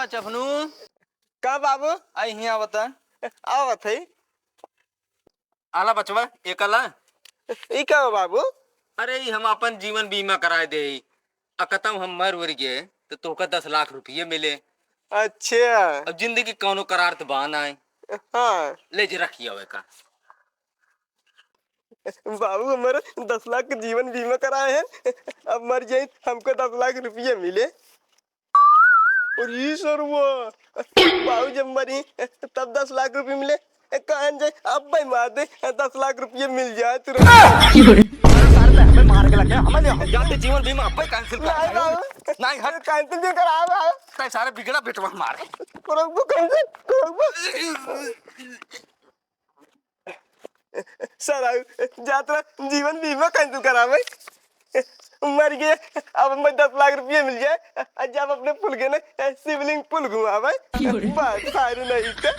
बा चपनू का बाबू आई हिया बता आवत है। आला बचवा एकला ई का बा बाबू? अरे ई हम अपन जीवन बीमा कराए दे अकतम हम मर उर गए तो तोका 10 लाख रुपये मिले। अच्छा। अब जिंदगी कौनो करार तो बान आए हाँ ले जे रखिए हुए का। बाबू हमारे 10 लाख का जीवन बीमा कराए हैं, अब मर जाए हमको 10 लाख रुपये मिले। और ये सर वो बाबू जब मरी तब 10 लाख रुपये मिले, कहाँ जाए अब भाई मार दे 10 लाख रुपये मिल जाए तुरंत। सारे पे हमें मार के लगे हमें ले जाते जीवन बीमा अब कैंसिल कर नहीं बाबू नहीं हट कैंसिल क्यों करा बाबू? तय सारे बिगड़ा बेटवा मारे करो कैंसिल सर यात्रा जीवन बीमा कैंसिल करा भाई, मर गए अब हमें 10 लाख रुपये मिल जाए। जब अपने पुल गए ना शिवलिंग पुल घुमा भाई, बस सारे नहीं थे।